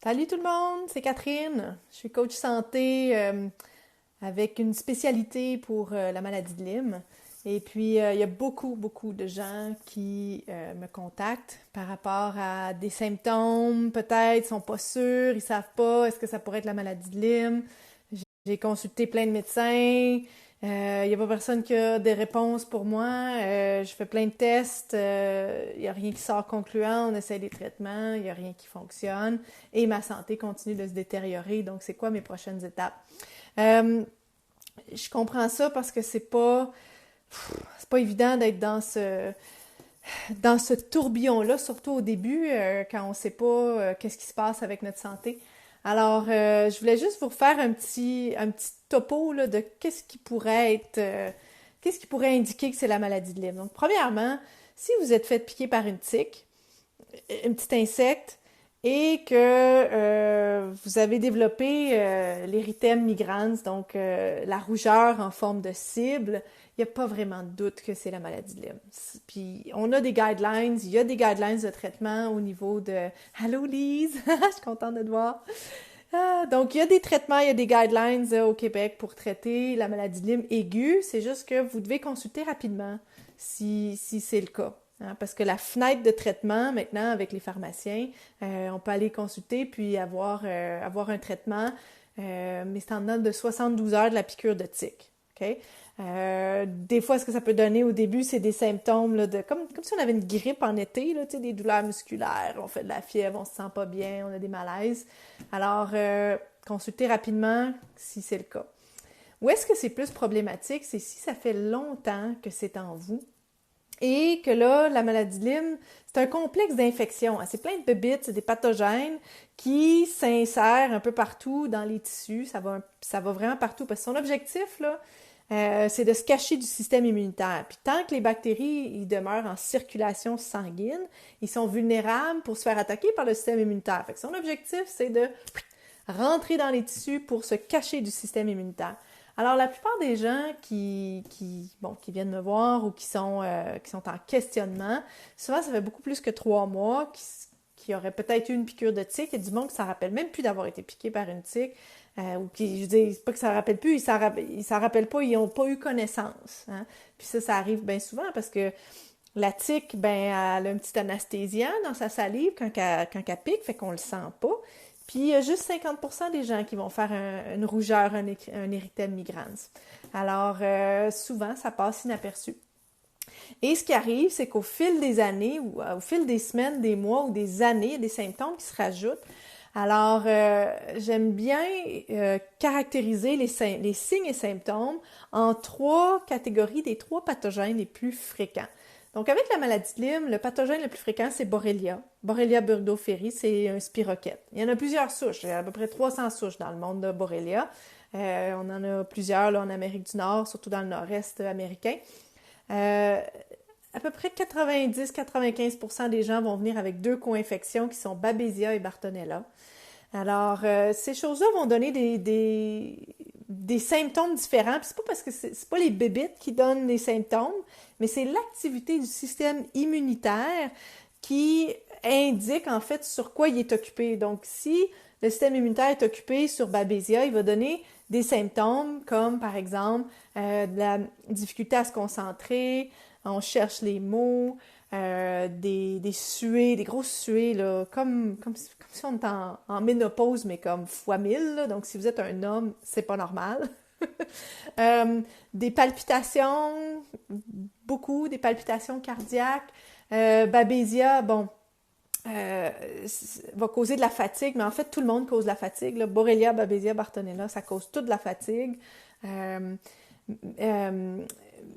Salut tout le monde, c'est Catherine. Je suis coach santé avec une spécialité pour la maladie de Lyme. Et puis, il y a beaucoup de gens qui me contactent par rapport à des symptômes, peut-être, ils sont pas sûrs, ils savent pas, est-ce que ça pourrait être la maladie de Lyme? J'ai consulté plein de médecins, il n'y a pas personne qui a des réponses pour moi, je fais plein de tests, il n'y a rien qui sort concluant, on essaie des traitements, il n'y a rien qui fonctionne, et ma santé continue de se détériorer, donc c'est quoi mes prochaines étapes? Euh, je comprends ça parce que c'est pas évident d'être dans ce tourbillon-là, surtout au début, quand on ne sait pas qu'est-ce qui se passe avec notre santé. Alors, je voulais juste vous refaire un petit topo là, de qu'est-ce qui pourrait indiquer que c'est la maladie de Lyme. Donc, premièrement, si vous êtes fait piquer par une tique, un petit insecte, et que vous avez développé l'érythème migrans, donc la rougeur en forme de cible, il n'y a pas vraiment de doute que c'est la maladie de Lyme. Puis on a des guidelines, il y a des guidelines de traitement au niveau de... Allô Lise, je suis contente de te voir. Donc il y a des traitements, il y a des guidelines au Québec pour traiter la maladie de Lyme aiguë, c'est juste que vous devez consulter rapidement si c'est le cas. Hein, parce que la fenêtre de traitement, maintenant, avec les pharmaciens, on peut aller consulter puis avoir un traitement, mais c'est en dedans de 72 heures de la piqûre de tique. OK? Des fois, ce que ça peut donner au début, c'est des symptômes là, comme si on avait une grippe en été, là, des douleurs musculaires, on fait de la fièvre, on se sent pas bien, on a des malaises. Alors, consultez rapidement si c'est le cas. Où est-ce que c'est plus problématique? C'est si ça fait longtemps que c'est en vous et que là, la maladie de Lyme, c'est un complexe d'infection. C'est plein de bébites, c'est des pathogènes qui s'insèrent un peu partout dans les tissus. Ça va vraiment partout. Parce que son objectif, là, c'est de se cacher du système immunitaire. Puis tant que les bactéries ils demeurent en circulation sanguine, ils sont vulnérables pour se faire attaquer par le système immunitaire. Fait que son objectif, c'est de rentrer dans les tissus pour se cacher du système immunitaire. Alors, la plupart des gens qui viennent me voir ou qui sont en questionnement, souvent, ça fait beaucoup plus que 3 mois qui auraient peut-être eu une piqûre de tique. Il y a du monde qui ne s'en rappelle même plus d'avoir été piqué par une tique. Ou qui, je dis, c'est pas que ça ne rappelle plus, ils s'en rappellent pas, ils n'ont pas eu connaissance. Hein. Puis ça arrive bien souvent parce que la tique, ben, elle a un petit anesthésiant dans sa salive quand elle pique, fait qu'on le sent pas. Puis il y a juste 50% des gens qui vont faire une rougeur, un érythème migrans. Alors, souvent, ça passe inaperçu. Et ce qui arrive, c'est qu'au fil des années, ou au fil des semaines, des mois ou des années, il y a des symptômes qui se rajoutent. Alors, j'aime bien caractériser les signes et symptômes en 3 catégories des 3 pathogènes les plus fréquents. Donc, avec la maladie de Lyme, le pathogène le plus fréquent, c'est Borrelia. Borrelia burgdorferi, c'est un spirochète. Il y en a plusieurs souches. Il y a à peu près 300 souches dans le monde de Borrelia. On en a plusieurs là, en Amérique du Nord, surtout dans le nord-est américain. À peu près 90-95% des gens vont venir avec 2 co-infections qui sont Babesia et Bartonella. Alors, ces choses-là vont donner des symptômes différents. Puis c'est pas parce que c'est pas les bébites qui donnent les symptômes, mais c'est l'activité du système immunitaire qui indique en fait sur quoi il est occupé. Donc, si le système immunitaire est occupé sur Babesia, il va donner des symptômes comme par exemple de la difficulté à se concentrer, on cherche les mots, des suées, des grosses suées, là, comme si on était en ménopause, mais comme fois 1000. Là. Donc, si vous êtes un homme, c'est pas normal. Des palpitations, des palpitations cardiaques. Babesia, bon, va causer de la fatigue, mais en fait, tout le monde cause de la fatigue. Là. Borrelia, Babesia, Bartonella, ça cause toute de la fatigue. Euh, euh,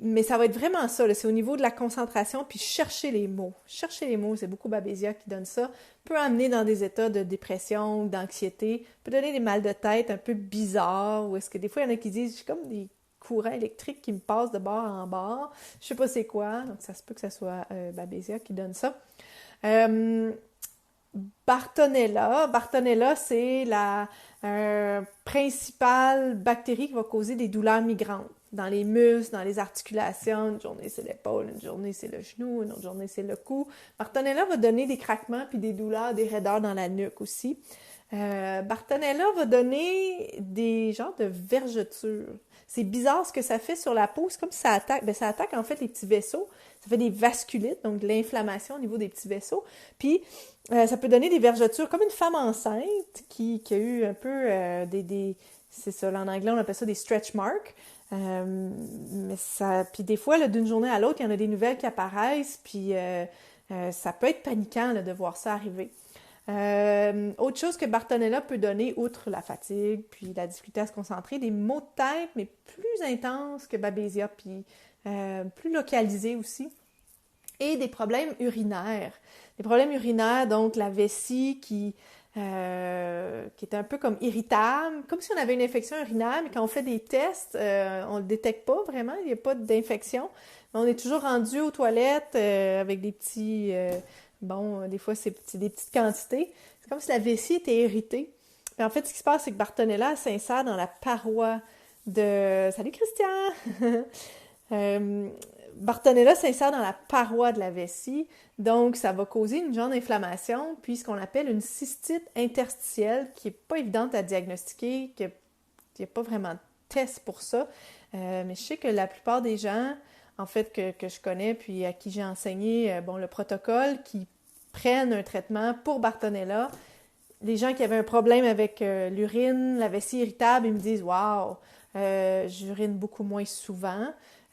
mais ça va être vraiment ça, là. C'est au niveau de la concentration, puis chercher les mots. Chercher les mots, c'est beaucoup Babesia qui donne ça. Peut amener dans des états de dépression ou d'anxiété. Peut donner des mal de tête un peu bizarres, ou est-ce que des fois, il y en a qui disent, j'ai comme des courants électriques qui me passent de bord en bord. Je sais pas c'est quoi, donc ça se peut que ça soit Babesia qui donne ça. Euh, Bartonella, c'est la principale bactérie qui va causer des douleurs migrantes dans les muscles, dans les articulations. Une journée, c'est l'épaule, une journée, c'est le genou, une autre journée, c'est le cou. Bartonella va donner des craquements puis des douleurs, des raideurs dans la nuque aussi. Bartonella va donner des genres de vergetures. C'est bizarre ce que ça fait sur la peau. C'est comme si ça attaque. Ben, ça attaque en fait les petits vaisseaux. Ça fait des vasculites, donc de l'inflammation au niveau des petits vaisseaux. Puis ça peut donner des vergetures comme une femme enceinte qui a eu un peu c'est ça, en anglais on appelle ça des stretch marks. Mais ça, puis des fois, là, d'une journée à l'autre, il y en a des nouvelles qui apparaissent, puis ça peut être paniquant là, de voir ça arriver. Autre chose que Bartonella peut donner, outre la fatigue, puis la difficulté à se concentrer, des maux de tête, mais plus intenses que Babesia, puis plus localisés aussi, et des problèmes urinaires. Des problèmes urinaires, donc la vessie qui est un peu comme irritable, comme si on avait une infection urinaire, mais quand on fait des tests, on ne le détecte pas vraiment, il n'y a pas d'infection. Mais on est toujours rendu aux toilettes avec des petits... bon, des fois, c'est des petites quantités. C'est comme si la vessie était irritée. Mais en fait, ce qui se passe, c'est que Bartonella elle s'insère dans la paroi de... Salut Christian! Bartonella s'insère dans la paroi de la vessie, donc ça va causer une genre d'inflammation, puis ce qu'on appelle une cystite interstitielle, qui n'est pas évidente à diagnostiquer, qu'il n'y a pas vraiment de test pour ça. Mais je sais que la plupart des gens, en fait, que je connais, puis à qui j'ai enseigné bon, le protocole, qui prennent un traitement pour Bartonella, les gens qui avaient un problème avec l'urine, la vessie irritable, ils me disent « Wow, j'urine beaucoup moins souvent. »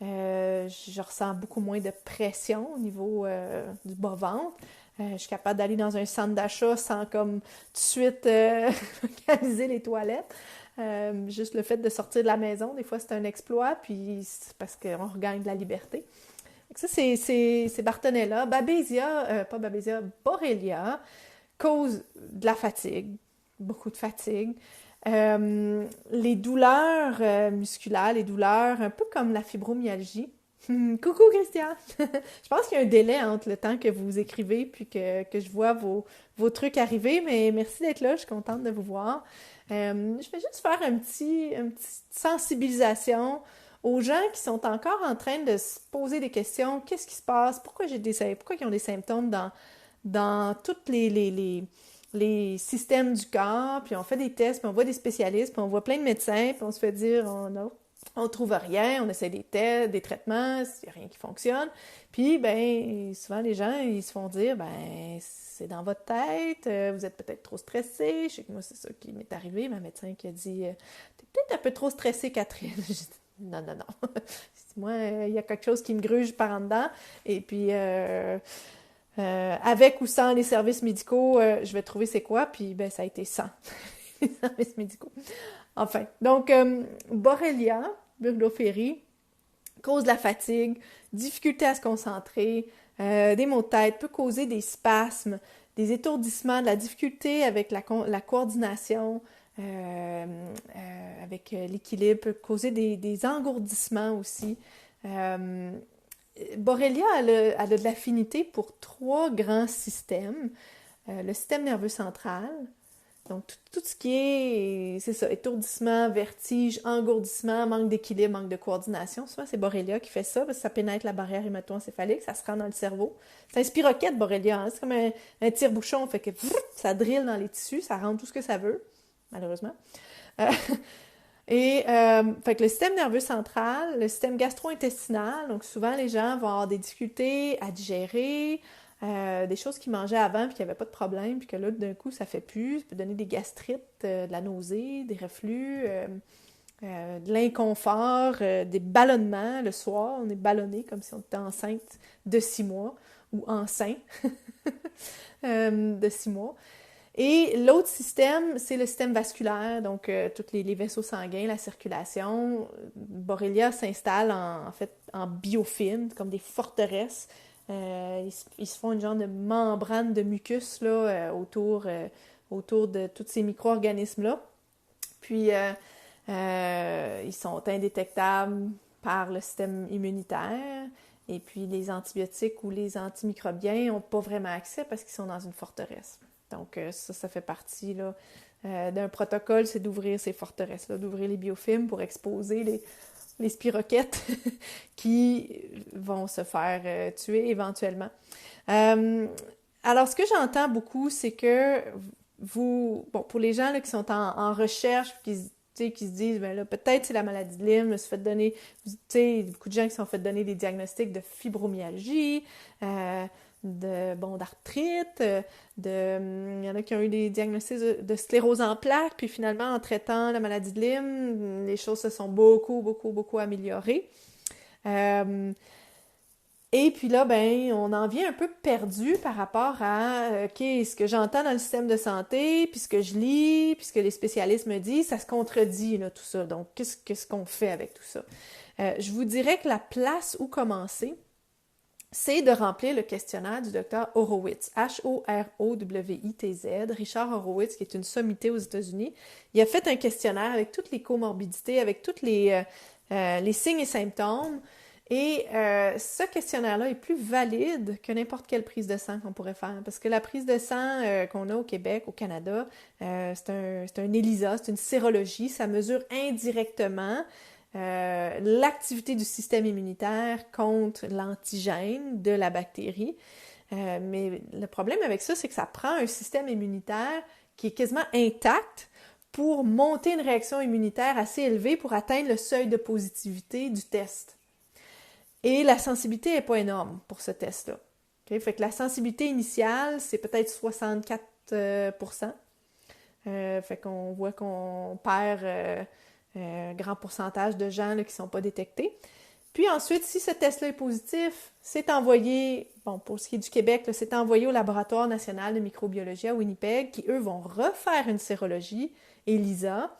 Je ressens beaucoup moins de pression au niveau du bas-ventre. Je suis capable d'aller dans un centre d'achat sans comme tout de suite localiser les toilettes. Juste le fait de sortir de la maison, des fois c'est un exploit, puis c'est parce qu'on regagne de la liberté. Donc ça, c'est Bartonella. Babesia, pas Babesia, Borrelia cause de la fatigue, beaucoup de fatigue. Les douleurs musculaires, les douleurs un peu comme la fibromyalgie. Coucou Christian! Je pense qu'il y a un délai entre le temps que vous écrivez puis que je vois vos trucs arriver, mais merci d'être là, je suis contente de vous voir. Je vais juste faire une petite sensibilisation aux gens qui sont encore en train de se poser des questions. Qu'est-ce qui se passe? Pourquoi ils ont des symptômes dans toutes les systèmes du corps, puis on fait des tests, puis on voit des spécialistes, puis on voit plein de médecins, puis on se fait dire, on trouve rien, on essaie des tests, des traitements, il n'y a rien qui fonctionne. Puis, ben, souvent les gens, ils se font dire, ben, c'est dans votre tête, vous êtes peut-être trop stressé. Je sais que moi, c'est ça qui m'est arrivé, ma médecin qui a dit, t'es peut-être un peu trop stressée, Catherine. J'ai dit, non. Moi, il y a quelque chose qui me gruge par en dedans, et puis... avec ou sans les services médicaux, je vais trouver c'est quoi, puis ben ça a été sans les services médicaux. Enfin, donc Borrelia burgdorferi cause de la fatigue, difficulté à se concentrer, des maux de tête, peut causer des spasmes, des étourdissements, de la difficulté avec la coordination, avec l'équilibre, peut causer des engourdissements aussi. Borrelia a de l'affinité pour trois grands systèmes. Le système nerveux central, donc tout ce qui est, c'est ça, étourdissement, vertige, engourdissement, manque d'équilibre, manque de coordination. Souvent, c'est Borrelia qui fait ça parce que ça pénètre la barrière hémato-encéphalique, ça se rend dans le cerveau. C'est un spiroquète, Borrelia, hein? C'est comme un tire-bouchon, fait que ça drille dans les tissus, ça rend tout ce que ça veut, malheureusement. Fait que le système nerveux central, le système gastro-intestinal, donc souvent les gens vont avoir des difficultés à digérer, des choses qu'ils mangeaient avant puis qu'il n'y avait pas de problème, puis que là, d'un coup, ça fait plus, ça peut donner des gastrites, de la nausée, des reflux, de l'inconfort, des ballonnements. Le soir, on est ballonné comme si on était enceinte de 6 mois ou enceint de 6 mois. Et l'autre système, c'est le système vasculaire, donc tous les vaisseaux sanguins, la circulation. Borrelia s'installe en fait en biofilms, comme des forteresses. Ils se font une genre de membrane de mucus là, autour de tous ces micro-organismes-là. Puis, ils sont indétectables par le système immunitaire. Et puis, les antibiotiques ou les antimicrobiens n'ont pas vraiment accès parce qu'ils sont dans une forteresse. Donc, ça fait partie là, d'un protocole, c'est d'ouvrir ces forteresses-là, d'ouvrir les biofilms pour exposer les spiroquettes qui vont se faire tuer éventuellement. Alors, ce que j'entends beaucoup, c'est que pour les gens là, qui sont en recherche, qui se disent, ben là, peut-être c'est la maladie de Lyme, je me suis fait donner, tu sais, beaucoup de gens qui se sont fait donner des diagnostics de fibromyalgie, d'arthrite, il y en a qui ont eu des diagnostics de sclérose en plaques, puis finalement, en traitant la maladie de Lyme, les choses se sont beaucoup, beaucoup, beaucoup améliorées. Et puis là, ben, on en vient un peu perdu par rapport à, OK, ce que j'entends dans le système de santé, puis ce que je lis, puis ce que les spécialistes me disent, ça se contredit, là, tout ça. Donc, qu'est-ce qu'on fait avec tout ça? Je vous dirais que la place où commencer, c'est de remplir le questionnaire du docteur Horowitz, Horowitz, Richard Horowitz, qui est une sommité aux États-Unis. Il a fait un questionnaire avec toutes les comorbidités, avec tous les signes et symptômes. Et ce questionnaire-là est plus valide que n'importe quelle prise de sang qu'on pourrait faire. Parce que la prise de sang qu'on a au Québec, au Canada, c'est un ELISA, c'est une sérologie. Ça mesure indirectement l'activité du système immunitaire contre l'antigène de la bactérie. Mais le problème avec ça, c'est que ça prend un système immunitaire qui est quasiment intact pour monter une réaction immunitaire assez élevée pour atteindre le seuil de positivité du test. Et la sensibilité n'est pas énorme pour ce test-là. Okay? Fait que la sensibilité initiale, c'est peut-être 64%. Fait qu'on voit qu'on perd un grand pourcentage de gens là, qui ne sont pas détectés. Puis ensuite, si ce test-là est positif, c'est envoyé, pour ce qui est du Québec, là, c'est envoyé au Laboratoire national de microbiologie à Winnipeg, qui, eux, vont refaire une sérologie, ELISA,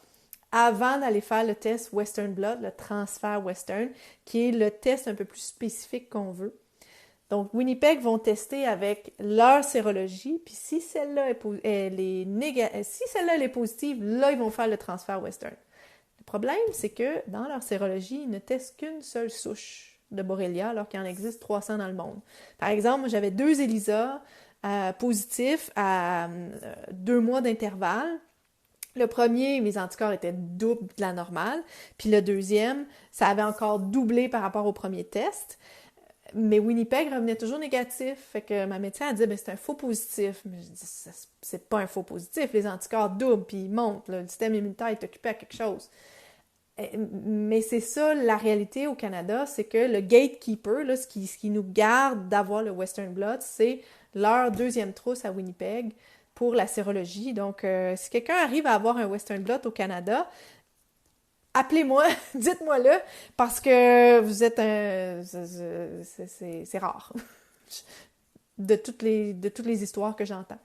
avant d'aller faire le test Western Blot, le transfert Western, qui est le test un peu plus spécifique qu'on veut. Donc, Winnipeg vont tester avec leur sérologie, puis si celle-là est positive, là, ils vont faire le transfert Western. Le problème, c'est que dans leur sérologie, ils ne testent qu'une seule souche de Borrelia, alors qu'il en existe 300 dans le monde. Par exemple, moi, j'avais 2 ELISA positifs à 2 mois d'intervalle. Le premier, mes anticorps étaient double de la normale. Puis le deuxième, ça avait encore doublé par rapport au premier test. Mais Winnipeg revenait toujours négatif. Fait que ma médecin a dit, ben, c'est un faux positif. Mais je dis, c'est pas un faux positif. Les anticorps doublent, puis ils montent. Là. Le système immunitaire est occupé à quelque chose. Mais c'est ça, la réalité au Canada, c'est que le gatekeeper, là, ce qui nous garde d'avoir le Western Blot, c'est leur deuxième trousse à Winnipeg pour la sérologie. Donc, si quelqu'un arrive à avoir un Western Blot au Canada, appelez-moi, dites-moi-le, parce que vous êtes c'est rare, de toutes les histoires que j'entends.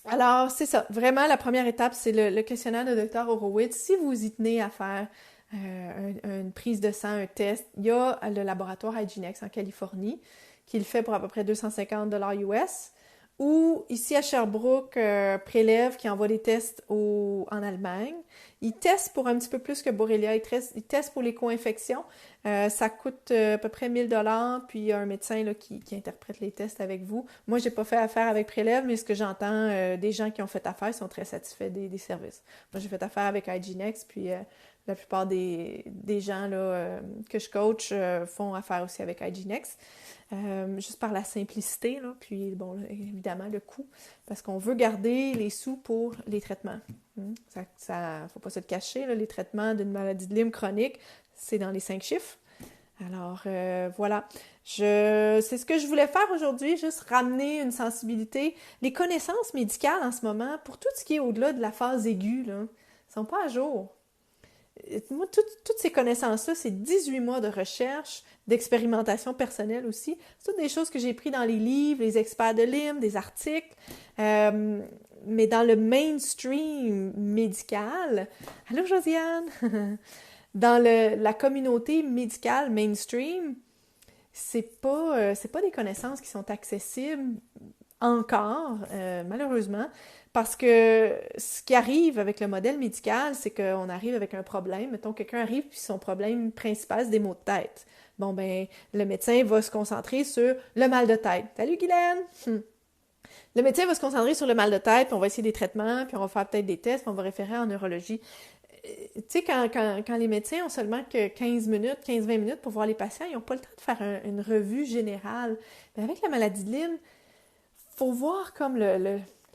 Alors, c'est ça. Vraiment, la première étape, c'est le questionnaire de Dr. Horowitz. Si vous y tenez à faire une prise de sang, un test, il y a le laboratoire Hygienex en Californie qui le fait pour à peu près 250 $ US. Ou ici à Sherbrooke, Prélève qui envoie des tests en Allemagne. Ils testent pour un petit peu plus que Borrelia. Ils testent pour les co-infections. Ça coûte à peu près 1000 $, puis il y a un médecin là, qui interprète les tests avec vous. Moi, j'ai pas fait affaire avec Prélève, mais ce que j'entends des gens qui ont fait affaire sont très satisfaits des services. Moi, j'ai fait affaire avec Hygienex, puis la plupart des gens là, que je coach font affaire aussi avec Hygienex. Juste par la simplicité, là, puis bon, évidemment le coût, parce qu'on veut garder les sous pour les traitements. Ça faut pas se le cacher, là, les traitements d'une maladie de Lyme chronique, c'est dans les 5 chiffres. Alors, voilà. C'est ce que je voulais faire aujourd'hui, juste ramener une sensibilité. Les connaissances médicales en ce moment, pour tout ce qui est au-delà de la phase aiguë, là, sont pas à jour. Moi, toutes ces connaissances-là, c'est 18 mois de recherche, d'expérimentation personnelle aussi. C'est toutes des choses que j'ai prises dans les livres, les experts de Lyme, des articles. Mais dans le mainstream médical, allô Josiane, dans la communauté médicale mainstream, c'est pas des connaissances qui sont accessibles encore, malheureusement, parce que ce qui arrive avec le modèle médical, c'est qu'on arrive avec un problème. Mettons, quelqu'un arrive puis son problème principal, c'est des maux de tête. Bon, ben, le médecin va se concentrer sur le mal de tête. Salut, Guylaine! Le médecin va se concentrer sur le mal de tête, puis on va essayer des traitements, puis on va faire peut-être des tests, puis on va référer en neurologie. Tu sais, quand les médecins ont seulement que 15-20 minutes pour voir les patients, ils n'ont pas le temps de faire une revue générale. Mais avec la maladie de Lyme, faut voir comme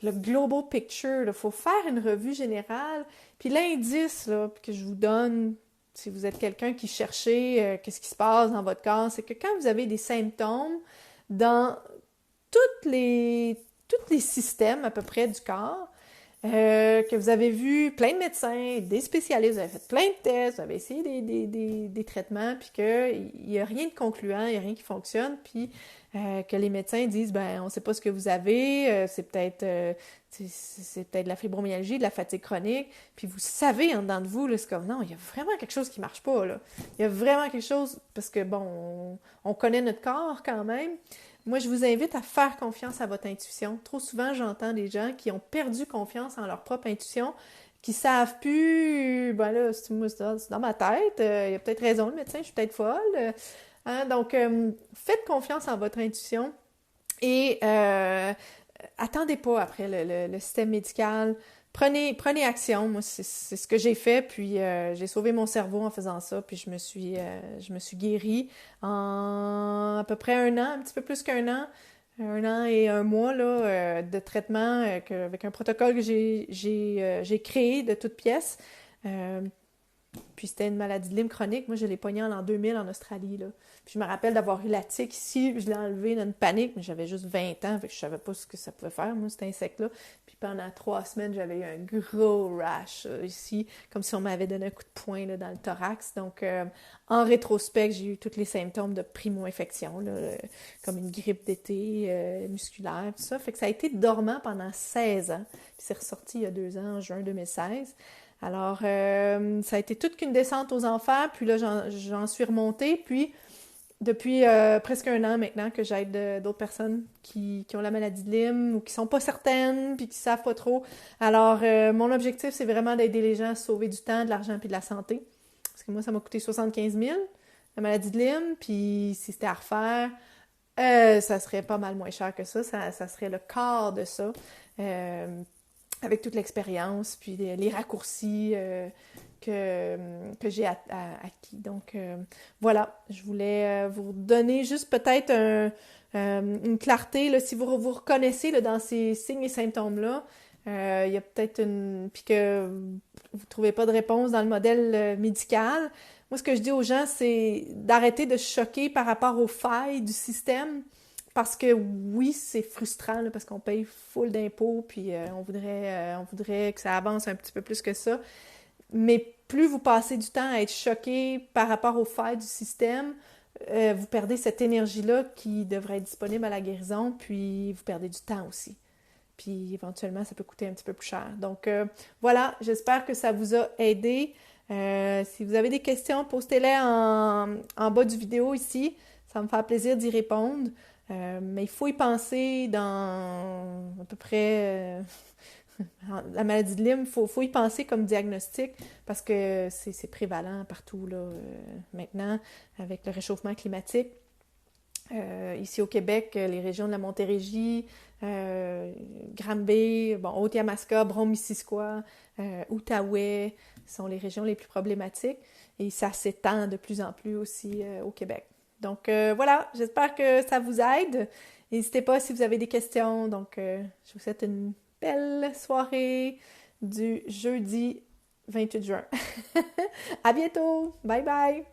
le global picture. Il faut faire une revue générale. Puis l'indice là, que je vous donne, si vous êtes quelqu'un qui cherchez qu'est-ce qui se passe dans votre corps, c'est que quand vous avez des symptômes dans tous les systèmes à peu près du corps, que vous avez vu plein de médecins, des spécialistes, vous avez fait plein de tests, vous avez essayé des traitements, puis qu'il n'y a rien de concluant, il n'y a rien qui fonctionne, puis que les médecins disent, ben on ne sait pas ce que vous avez, c'est peut-être de la fibromyalgie, de la fatigue chronique, puis vous savez en dedans de vous, là, c'est comme, non, il y a vraiment quelque chose qui ne marche pas, là. Il y a vraiment quelque chose, parce que bon, on connaît notre corps quand même. Moi, je vous invite à faire confiance à votre intuition. Trop souvent, j'entends des gens qui ont perdu confiance en leur propre intuition, qui savent plus, ben là, c'est dans ma tête, il y a peut-être raison, le médecin, je suis peut-être folle. Hein? Donc, faites confiance en votre intuition et attendez pas après le système médical. Prenez action. Moi, c'est ce que j'ai fait, puis j'ai sauvé mon cerveau en faisant ça, puis je me suis guérie en à peu près un an, un petit peu plus un an et un mois là, de traitement avec un protocole que j'ai créé de toutes pièces. Puis c'était une maladie de Lyme chronique. Moi, je l'ai pognée en l'an 2000 en Australie, là. Puis je me rappelle d'avoir eu la tique ici, je l'ai enlevée dans une panique, mais j'avais juste 20 ans, fait que je savais pas ce que ça pouvait faire, moi, cet insecte-là. Puis pendant 3 semaines, j'avais eu un gros rash ici, comme si on m'avait donné un coup de poing là, dans le thorax. Donc, en rétrospect, j'ai eu tous les symptômes de primo-infection, là, comme une grippe d'été musculaire, tout ça. Fait que ça a été dormant pendant 16 ans. Puis c'est ressorti il y a 2 ans, en juin 2016. Alors, ça a été toute qu'une descente aux enfers, puis là, j'en suis remontée, puis depuis presque un an maintenant que j'aide d'autres personnes qui ont la maladie de Lyme ou qui sont pas certaines, puis qui savent pas trop. Alors, mon objectif, c'est vraiment d'aider les gens à sauver du temps, de l'argent puis de la santé. Parce que moi, ça m'a coûté 75 000, la maladie de Lyme, puis si c'était à refaire, ça serait pas mal moins cher que ça serait le quart de ça. Avec toute l'expérience, puis les raccourcis que j'ai acquis. Donc, voilà, je voulais vous donner juste peut-être une clarté, là, si vous reconnaissez là, dans ces signes et symptômes-là, il y a peut-être puis que vous ne trouvez pas de réponse dans le modèle médical. Moi, ce que je dis aux gens, c'est d'arrêter de se choquer par rapport aux failles du système. Parce que oui, c'est frustrant là, parce qu'on paye full d'impôts, puis on voudrait que ça avance un petit peu plus que ça. Mais plus vous passez du temps à être choqué par rapport aux failles du système, vous perdez cette énergie-là qui devrait être disponible à la guérison, puis vous perdez du temps aussi. Puis éventuellement, ça peut coûter un petit peu plus cher. Donc voilà, j'espère que ça vous a aidé. Si vous avez des questions, postez-les en bas du vidéo ici. Ça va me faire plaisir d'y répondre. Mais il faut y penser dans à peu près la maladie de Lyme, il faut y penser comme diagnostic parce que c'est prévalent partout là, maintenant avec le réchauffement climatique. Ici au Québec, les régions de la Montérégie, Granby, bon, Haute-Yamaska, Brome-Missisquoi, Outaouais sont les régions les plus problématiques et ça s'étend de plus en plus aussi au Québec. Donc voilà, j'espère que ça vous aide. N'hésitez pas si vous avez des questions. Donc je vous souhaite une belle soirée du jeudi 28 juin. À bientôt! Bye bye!